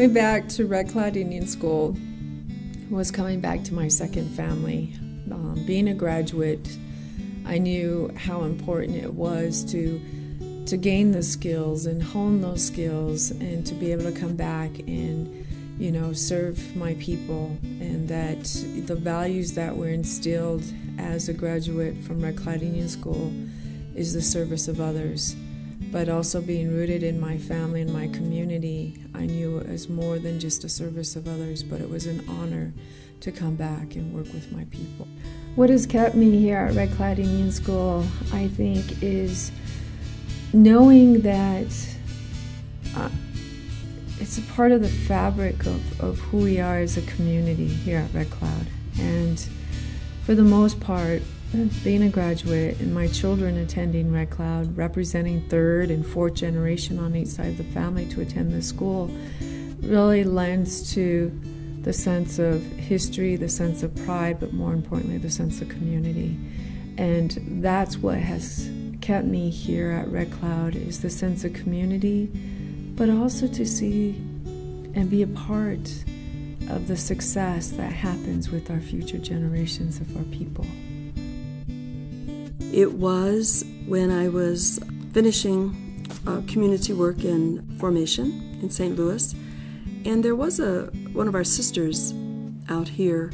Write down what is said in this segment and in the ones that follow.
Coming back to Rekal Indian School was coming back to my second family. Being a graduate, I knew how important it was to gain the skills and hone those skills and to be able to come back and, serve my people, and that the values that were instilled as a graduate from Rekal Indian School is the service of others. But also being rooted in my family and my community, I knew it was more than just a service of others, but it was an honor to come back and work with my people. What has kept me here at Rekal Indian School, I think, is knowing that it's a part of the fabric of who we are as a community here at Rekal. And for the most part, being a graduate and my children attending Rekal, representing third and fourth generation on each side of the family to attend this school, really lends to the sense of history, the sense of pride, but more importantly, the sense of community. And that's what has kept me here at Rekal, is the sense of community, but also to see and be a part of the success that happens with our future generations of our people. It was when I was finishing community work in formation in St. Louis, and there was one of our sisters out here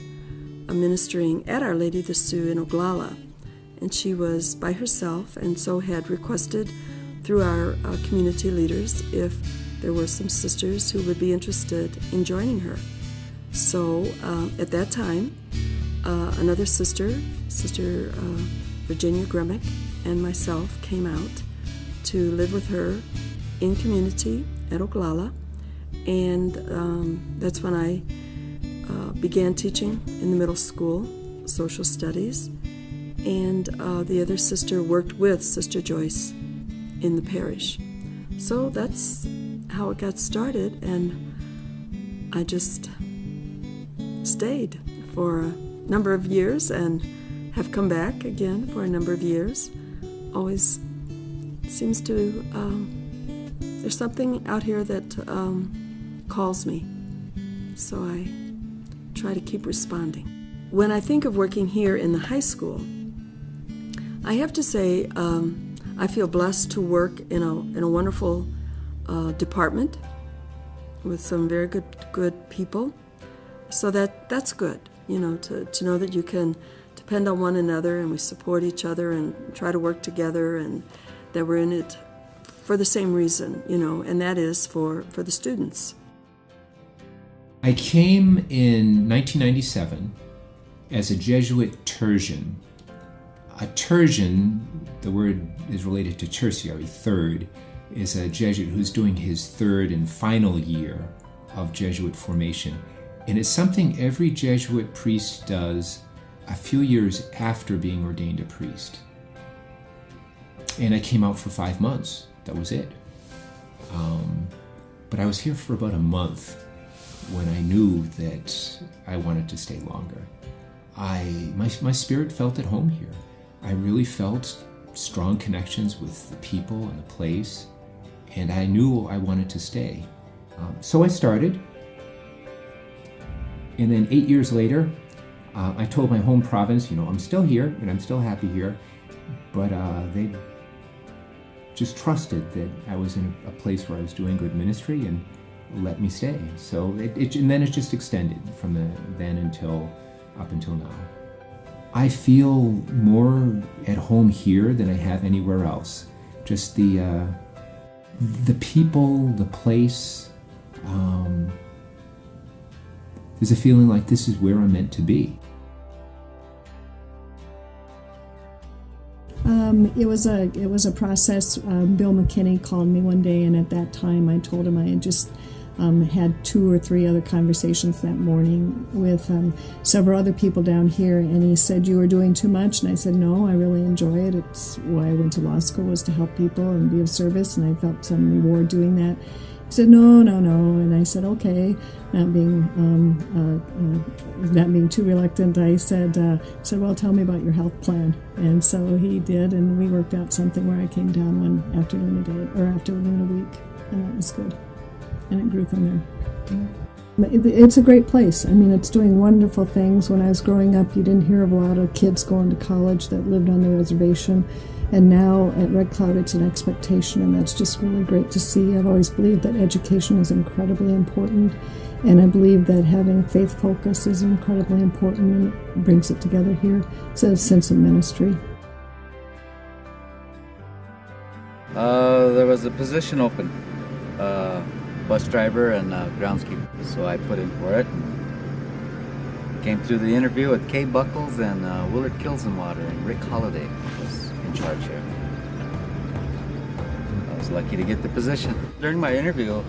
ministering at Our Lady of the Sioux in Oglala, and she was by herself, and so had requested through our community leaders if there were some sisters who would be interested in joining her. So at that time, another sister Virginia Gremick, and myself came out to live with her in community at Oglala, and that's when I began teaching in the middle school, social studies, and the other sister worked with Sister Joyce in the parish. So that's how it got started, and I just stayed for a number of years and have come back again for a number of years. Always seems to, there's something out here that calls me, so I try to keep responding. When I think of working here in the high school, I have to say I feel blessed to work in a wonderful department with some very good people, so that's good, to know that you can depend on one another, and we support each other and try to work together, and that we're in it for the same reason, and that is for the students. I came in 1997 as a Jesuit tertian. A tertian, the word is related to tertiary, third, is a Jesuit who's doing his third and final year of Jesuit formation. And it's something every Jesuit priest does a few years after being ordained a priest. And I came out for 5 months. That was it. But I was here for about a month when I knew that I wanted to stay longer. My spirit felt at home here. I really felt strong connections with the people and the place, and I knew I wanted to stay. So I started, and then 8 years later, I told my home province, I'm still here and I'm still happy here, but they just trusted that I was in a place where I was doing good ministry and let me stay. So and then it just extended from then up until now. I feel more at home here than I have anywhere else. Just the people, the place. There's a feeling like this is where I'm meant to be. It was a process. Bill McKinney called me one day, and at that time I told him I had just had 2 or 3 other conversations that morning with several other people down here, and he said, "You were doing too much," and I said, "No, I really enjoy it. It's why I went to law school, was to help people and be of service, and I felt some reward doing that." He said, no, and I said, okay, not being too reluctant. I said, well, tell me about your health plan. And so he did, and we worked out something where I came down one afternoon a day, or afternoon a week, and that was good. and it grew from there. It's a great place. I mean, it's doing wonderful things. When I was growing up, you didn't hear of a lot of kids going to college that lived on the reservation. And now at Red Cloud, it's an expectation, and that's just really great to see. I've always believed that education is incredibly important, and I believe that having faith focus is incredibly important, and it brings it together here. It's a sense of ministry. There was a position open, bus driver and groundskeeper, so I put in for it. Came through the interview with Kay Buckles and Willard Kilsenwater, and Rick Holliday was in charge here. I was lucky to get the position. During my interview,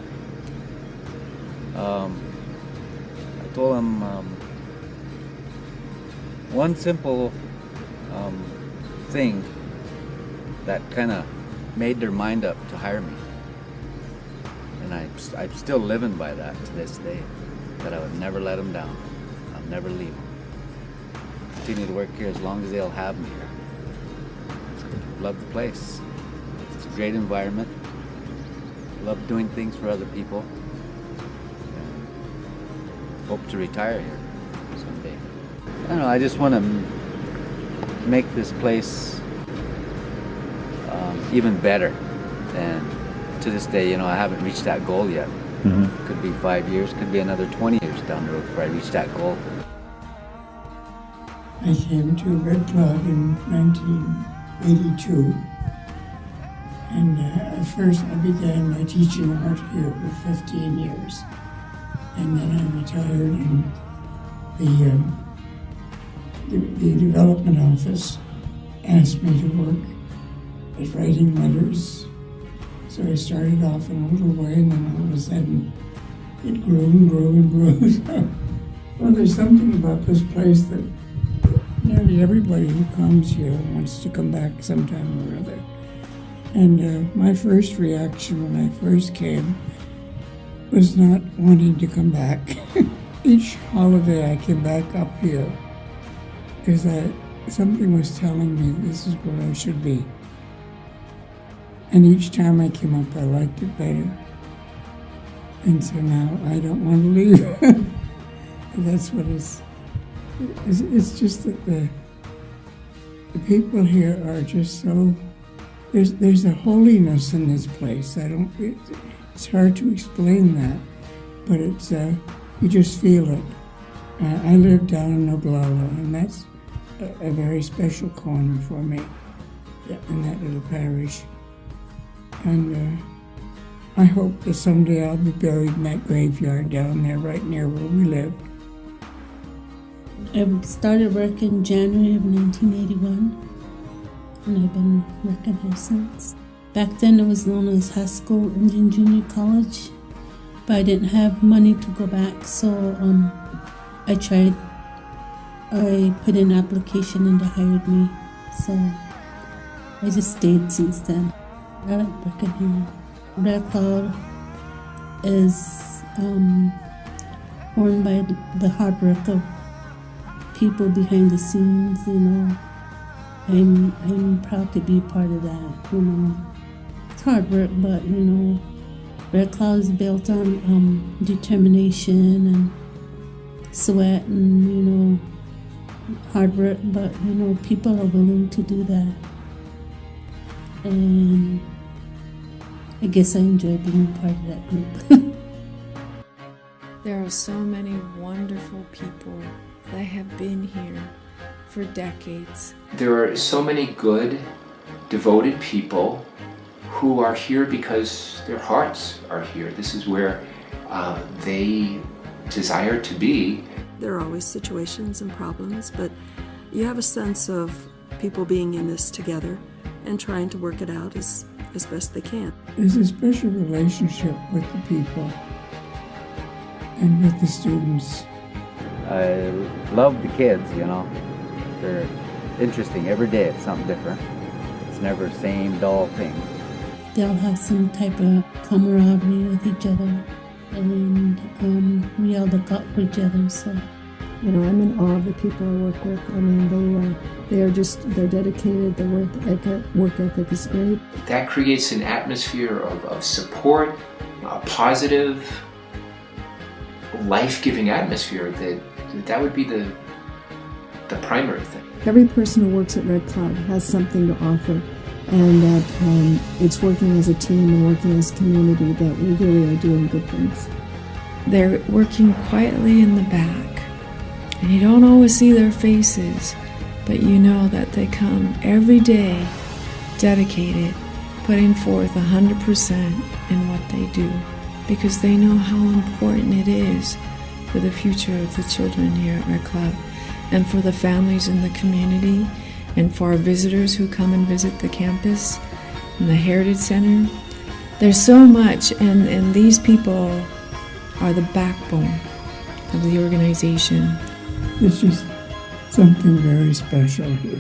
I told them one simple thing that kind of made their mind up to hire me. And I'm still living by that to this day, that I would never let them down. I'll never leave them. Continue to work here as long as they'll have me here. Love the place. It's a great environment. Love doing things for other people. And hope to retire here someday. I don't know, I just want to make this place even better. And to this day, I haven't reached that goal yet. Mm-hmm. Could be 5 years, could be another 20 years down the road before I reach that goal. I came to Red Cloud in 1982, and at first I began my teaching art here for 15 years, and then I retired, and the development office asked me to work at writing letters. So I started off in a little way, and then all of a sudden it grew and grew and grew. So, well, there's something about this place that nearly everybody who comes here wants to come back sometime or other. And my first reaction when I first came was not wanting to come back. Each holiday I came back up here because something was telling me this is where I should be. And each time I came up, I liked it better. And so now I don't want to leave. That's what it's just that the people here are just so, there's a holiness in this place. It's hard to explain that, but it's, you just feel it. I live down in Oglala, and that's a very special corner for me in that little parish. And I hope that someday I'll be buried in that graveyard down there right near where we live. I started work in January of 1981, and I've been working here since. Back then it was known as Haskell Indian Junior College, but I didn't have money to go back, so I put in an application and they hired me, so I just stayed since then. I like working here. Red Cloud is formed by the hard work of people behind the scenes, I'm proud to be part of that, It's hard work, but, Red Cloud is built on determination and sweat and, hard work, but, people are willing to do that. And I guess I enjoy being part of that group. There are so many wonderful people that have been here for decades. There are so many good, devoted people who are here because their hearts are here. This is where they desire to be. There are always situations and problems, but you have a sense of people being in this together and trying to work it out as best they can. There's a special relationship with the people and with the students. I love the kids, They're interesting. Every day it's something different. It's never the same dull thing. They all have some type of camaraderie with each other, and we all look out for each other, so. I'm in awe of the people I work with. They're dedicated, their work ethic is great. That creates an atmosphere of support, a positive, life-giving atmosphere, that would be the primary thing. Every person who works at Rekal has something to offer, and that it's working as a team and working as a community, that we really are doing good things. They're working quietly in the back, and you don't always see their faces, but you know that they come every day dedicated, putting forth 100% in what they do, because they know how important it is for the future of the children here at Rekal, and for the families in the community, and for our visitors who come and visit the campus and the Heritage Center. There's so much, and these people are the backbone of the organization. It's just something very special here.